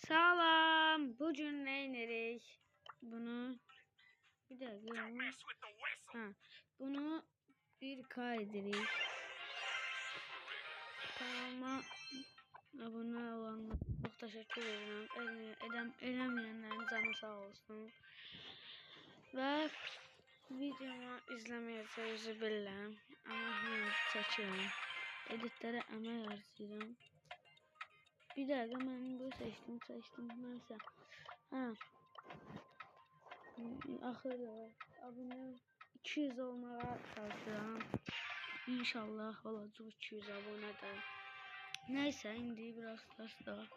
Salam. Bugün ne inerik? Bunu bir dakika. Bunu bir kaydırırız. Kanalıma abone olanlara çok teşekkür ederim. Eləmeyenlerin canı sağ olsun. Ve videomu izlemeyeceğinizi bilirəm. Ama yine çekiyorum. Editlere emek harcıyorum. Bir dakika ben bu seçtim. Neyse. Axırda abone 200 olmağa çalışıram. İnşallah olacaq 200 abonədə. Neyse indi biraz da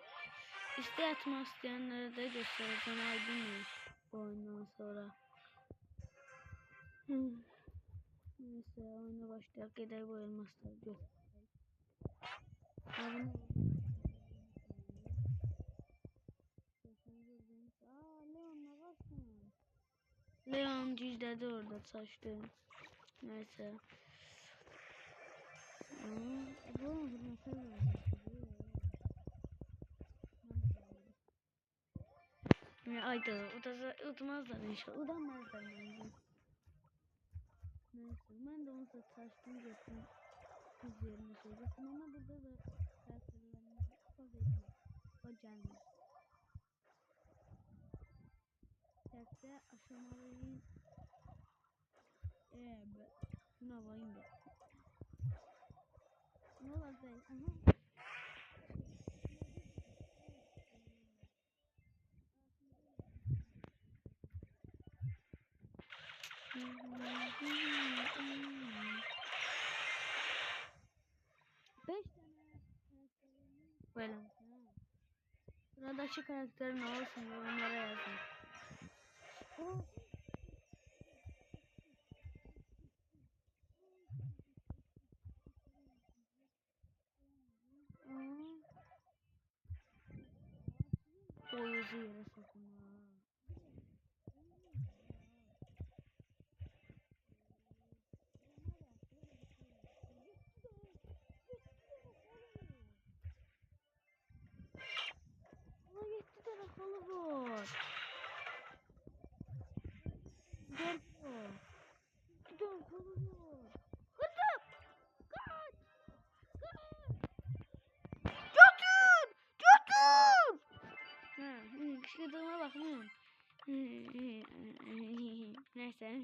atmak isteyenlere de göstereceğim aydın bu oyundan sonra. Neyse oyuna başlayalım. Gedək bu elmasları göstereyim. Abone Leon cüzdədi orada çaşdı. Neyse. Ayda utmazlar inşallah. Udanmazlar bence. Neyse ben de onu çaştım götüm. Kız yerine söyleyecektim ama burada da karakterlerine fazla ediyor. O gelmez. Tekte aşamalıyım. Şuna bakayım da. Ne olacak? Aha. Böyle. Buradaki karakter ne olsun yorumlara yazın. Boyuzu yere sokun. Hollywood. Geliyor. Gidiyor Hollywood. Hızlı. Kaç. Götür. Kışkırdığıma bakmıyorum. Neyse.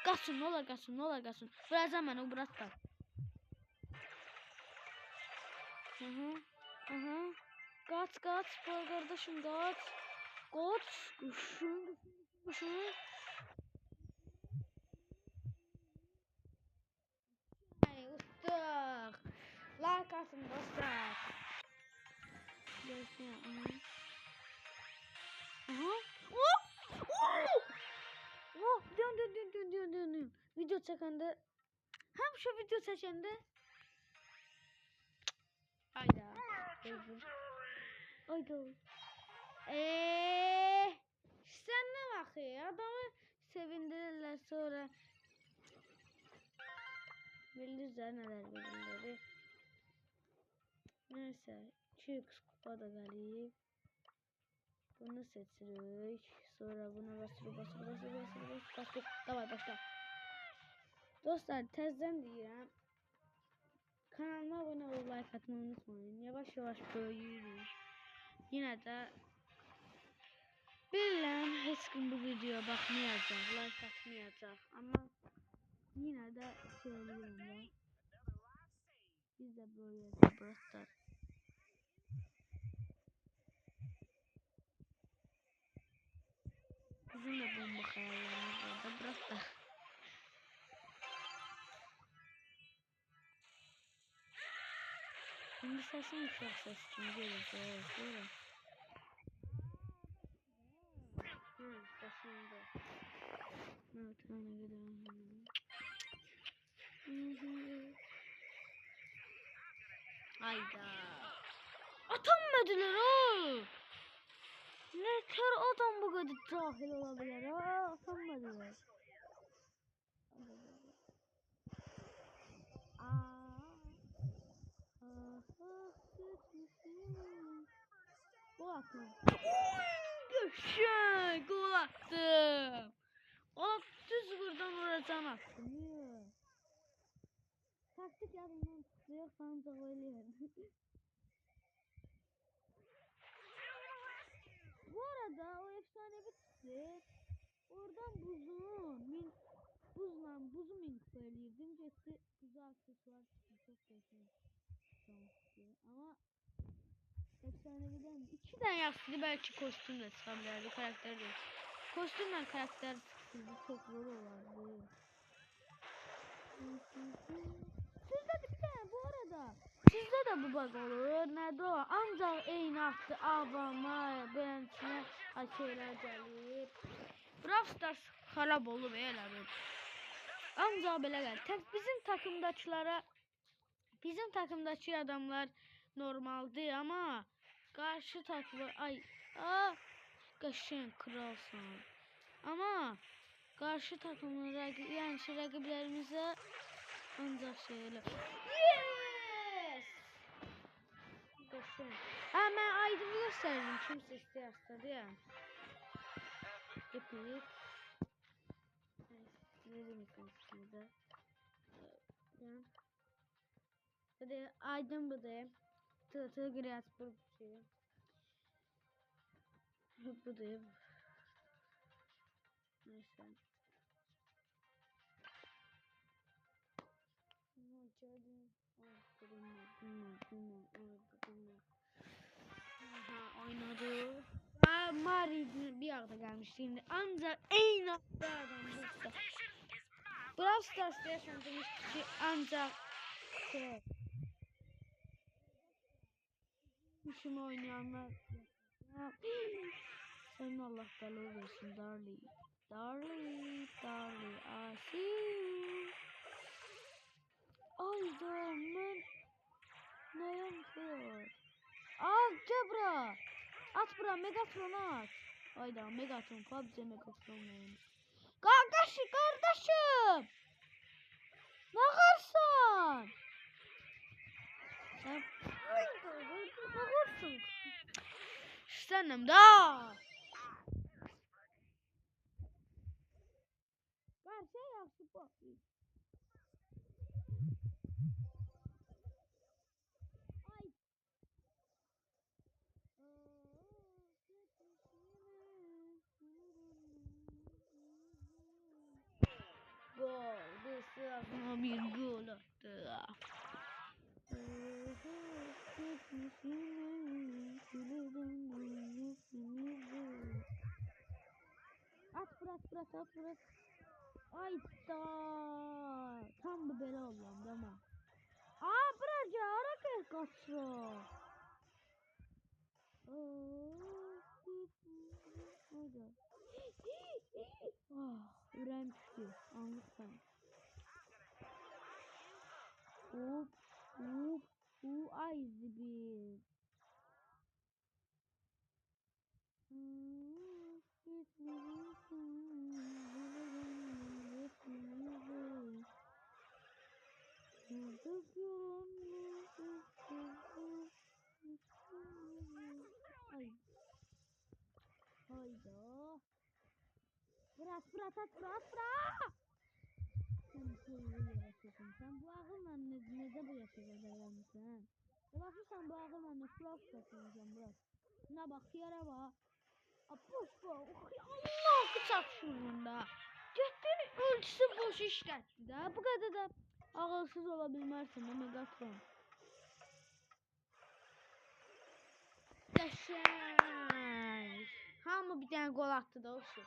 Kaçsın ne olur kaçsın. Birazdan beni bıraklar. Kaç kardeşim kaç. Kuşun. Ay ustuk. Like atın dostlar. Görüşürüz. Dön. Video çekende. Hem şu video çekende. Hayda. Sen ne bakıyor? Adamı sevindirirler sonra. Bilirler neler bilirleri. Neyse. 2 kupa da gelip. Bunu seçirik. Sonra buna basırıq. Davay başla. Dostlar tezden deyirəm. Kanalıma abone olup like atmayı unutmayın. Yavaş böyüyürük. Yine de bilirəm heç kim bu videoya baxmayacaq, like atmayacaq. Ama yine de söylüyorum da. Biz de böyüyəcək dostlar. Bizim de bomba hayallerimiz var da dostlar. Şimdi sesim uşaq sesim gelir sonra. Sesim de. Evet öyle gidelim. Hayda. Atanmadılar o. Ne kör adam bu kadar cahil olabilir ha. Atanmadılar. Gol attım. Gökşen gol attım. Of düz buradan vuracağım attım. Taktik yadımdan çıktı. Yoksa ancak öyle. Bu arada o efsanevi çıktı. Oradan buzu mink böyleydim. Geçti güzel aksesuar çıktı. Çok geçti. Ama efsaneviden 2 tane yaptı. Belki kostümle çıkabilirdi. Karakter değil. Kostümle karakter çıktı. Çok zor olardı. Sizde bir tane bu arada. Sizde de bu bug olur. Nerede o? Ancak eyni attı. Avama, beğençine şeyler gelir. Brawl Stars xarab olub elədir. Ancaq belə gəlir. Bizim takımdakı adamlar normaldır ama karşı takımı qəşəng kralsan. Ama karşı takımın yəni rəqiblərimizə ancaq şeylər. Yes! Qəşəng. Mən aydın göstərdim kimsə istəyirsə deyə. Epik. Verim konusunda. Hadi aydın bu da. Tığ biraz bu şey. Bu da. Neyse. Aha oynadı. Mari bir arada gelmiş şimdi. Ancak en hafta adam burada. Brawl Stars'ta yaşandığımız kişi ancak işimi oynayanlar. Senin Allah belanı versin Darly. Darly. Asil. Ayda ben ne yapıyor? Gel bura. At bura Megatron at. Ayda Megatron PUBG Megatron olmuş. Kardeşim. Ne karsan? Sen ne karsan? Senem da. Var şey yapsın bu. Gol. Desafına bir gol attı. At bırak. Ayda. Tam bu bela oğlum değil mi? Bırak ya. Hareket kaçıyor. Hadi. Ürem düştü. Anlıktan. Ay zibil. Hayda. Bırak. Sen bu ağılla necə bu yaşa qədər gəlmişsən? Baxırsan bu ağılla nə kural tutasın bırak. Şuna bak yara bak. Boş. Allah bıçak şurunda. Getdi ölçüsü boş işlətdi də. Bu qədər də ağılsız ola bilmərsən də Megatron. Qəşəng. Hamı bir dənə qol atdı da o şey.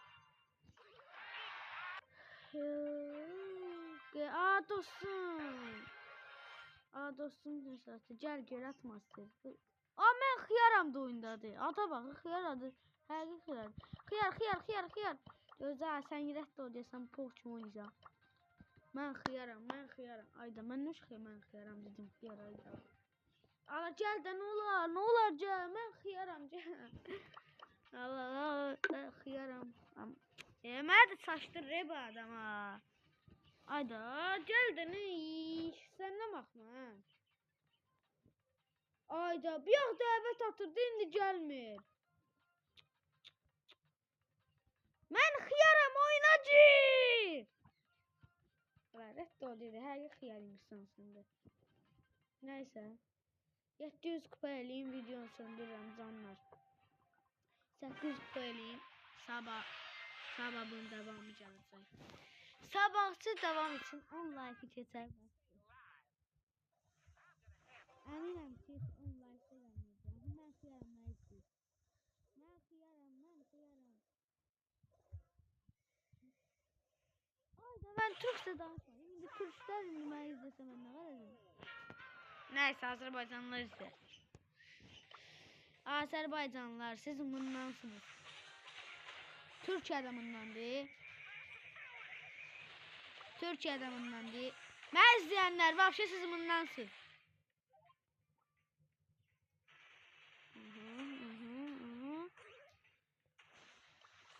Dostum cəsarəti gəl gör atmazdı. Mən xiyaram da oyundadır. Ata bax xiyaradır. Həqiqi xiyar. Xiyar. Gözəl sən yirət də o deyəsən pox kimi oynayacaq. Mən xiyaram. Ayda mən nə xiyar mən xiyaram dedim xiyar ayda. Ala gəl də nə olar gəl. Mən xiyaram gəl. Allah xiyaram. Mən də çaşdır bu adama. Ayda gəl də nə iş. Sən nə baxma. Ayda bir davet atırdı, indi gelmir. Ben xıyaram oynacı. Rədd ol dedi, hər xiyar insansındır. Neyse. 700 kupa eləyim, videonu söndürürəm canlar. 800 kupa eləyim. Sabah bunun devamı gələcək. Sabahçı devam için 10 like keçər. Əminəm ki, 10 like gəlməyəcək. Mən xıyaram, nə istəyir? Mən xıyaram. Ayda ben Türkçe danışmayayım. Şimdi Türkler nümayiş izlesem ben ne var dedim. Neyse Azerbaycanlılar izler. Azerbaycanlılar siz bundansınız. Türkiye adamından değil. Türkiye adamından değil. Ben izleyenler vahşi siz bundansınız.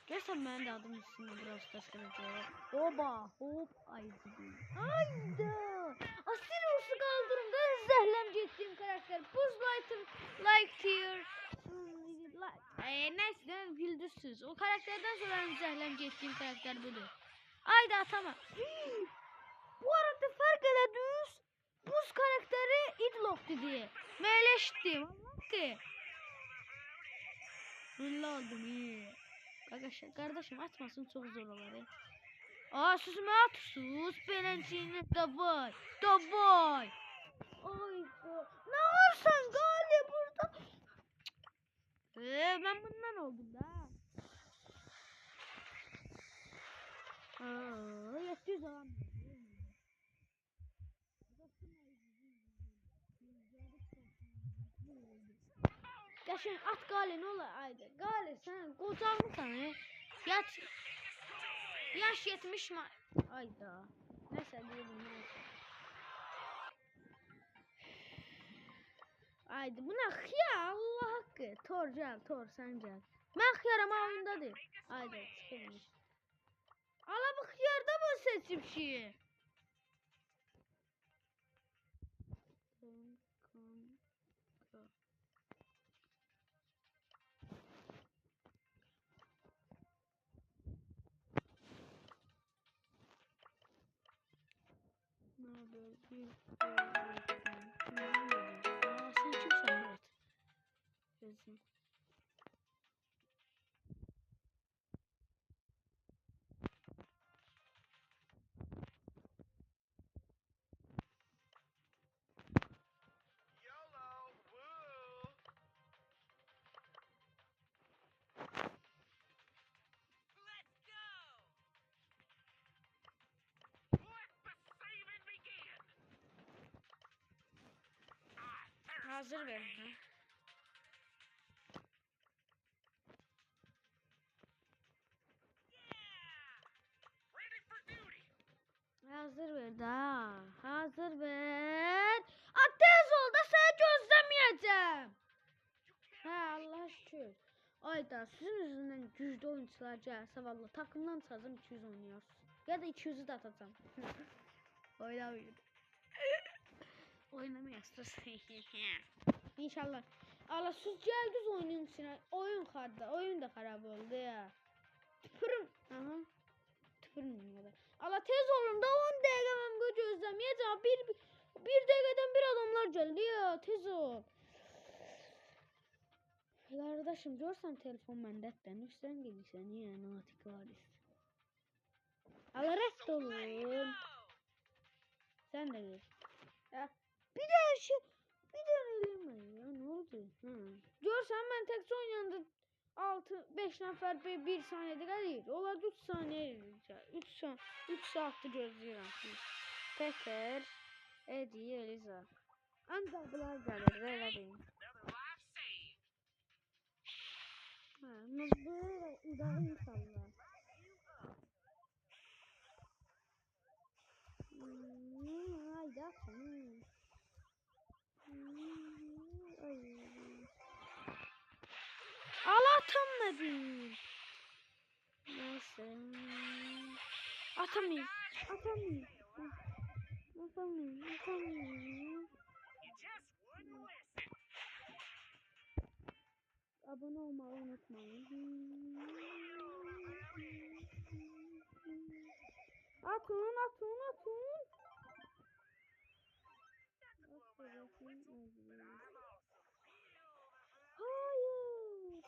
Gerçekten ben de adım üstünde biraz taşıracağım. Oba hop ayda. Asil olsun kaldırımda zəhləm getdiyim karakter. Buz Lightyear. Neyse güldürsüz. O karakterden sonra zəhləm getdiyim karakter budur. Ayda atama. Bu arada fark elədiniz. Buz karakteri Idlock dedi. Meyleşdim. Ki. Ünlü oldum iyi. Kardeşim atmasın çok zor olur. Aa sus mu at sus belənciyini davay. Ay ne olsan gali burada. Ben bundan oldum da. Aa 700 alamıyorum. Yaşın at gali ne olur ayda. Gali sen kocalmışsan yaş 70 mi? Ayda. Neyse diyelim neyse. Ayda buna xiyar Allah hakkı. Tor gel tor sen gel. Ben xiyarım oyunda değil. Ayda çıkılmış. Ala bu xiyarda bu seçim şeyi. Sen kimsen Murat? Gözüm. Hazır verin. Hazır ver daha. Hazır ver. Tez ol da seni gözlemeyeceğim. Allah şükür. Ayda sizin yüzünden güçlü oyuncular gelse valla takımdan sazım 200 oynuyoruz. Ya da 200'ü de atacağım. Oynamayın. Oynamayasınız. İnşallah. Allah siz geldiniz oyunun içine. Oyun da harap oldu ya. Tüpürüm. Aha. Tüpürüm ya da. Allah tez olun da 10 dakika ben bu gözlemeyeceğim. Bir dakikadan bir adamlar geldi ya. Tez ol. Kardeşim görsen telefon mendetten üstten gelirsen niye natik varis. Allah rest olun. Sen de gel. Ya, bir elime ya ne oldu? Görsen ben tek son yanında 5 nefer 1 saniyede gelir. Onlar 3 saniye 3 saatte gözləyirəm. Peter, Eddie, Eliza. Ancaq bunlar gəlir, elə deyim. Böyle idare inşallah. Haydi atın. Atamadım. Neyse. Atamayayım. abone olmayı unutmayın. Atın. Hayır.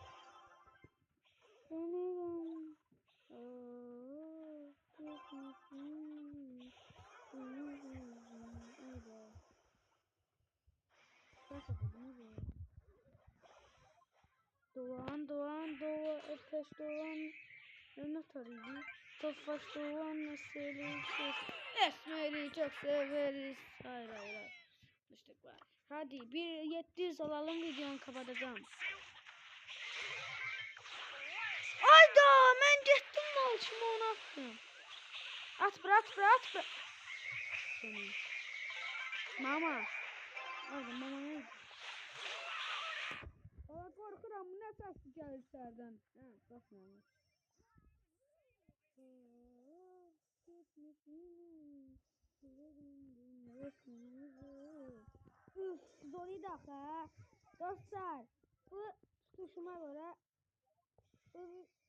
Benim. Doğan, Efes Doğan, Mehmet arıyor. Tofaş Doğan, Esmer'i çok severiz. Hayır. Düştük var. Hadi 700 alalım, videonu kapatacağım. Ayda ben getdim malçımı ona attım. At bırak. Seni. Mama. Ayda mama neydi? Aa, korkuram, bu ne sesli gəlir içeriden. Bakmıyorum. Zoruydu axı. Dostlar, bu tutuşuma göre,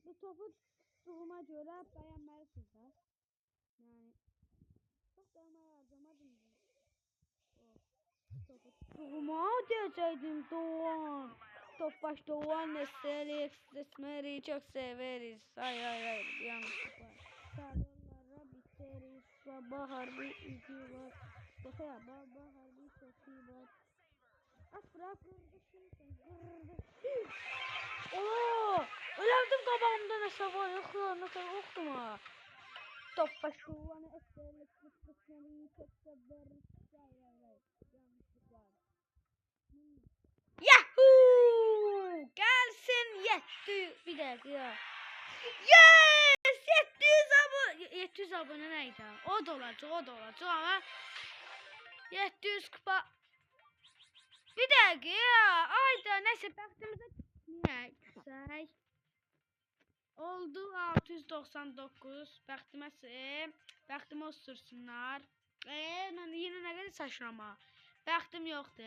bu topu tuttuğuma göre beğenmelisiniz. Yani çok da emek harcamadım. Topu tuttuğuma diyecektim Doğan. Topbaş Doğan, Esmer'i çok severiz. Hayır, yanlışlık var. Sarılara biteriz. Sabah harbi izi var. Bakaya baba harbi sesi var. At bırak, kırdı. Oo! Ölerdim qabağımda nəsə var, yoxdum ha. Topbaş Doğan, Esmer'i çok severiz. Hayır. Yanlışlık var. Yahoo! Gelsin 700. Bir dakika ya. Yes! 700 abone neydi? O da olacak ama 700 kupa. Bir dakika ya. Ayda neyse, bəxtimize niye güzel. Oldu 699. Bəxtimi osursunlar. Ben yine ne kadar saçma. Bəxtim yoktu.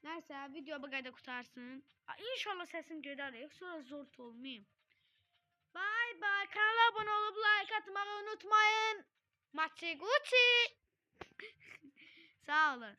Neyse, video bu kadar qutarsın. İnşallah sesim gedər, sonra zor olmayayım. Bye. Kanala abone olup like atmayı unutmayın. Maçı Gucci. Sağ olun.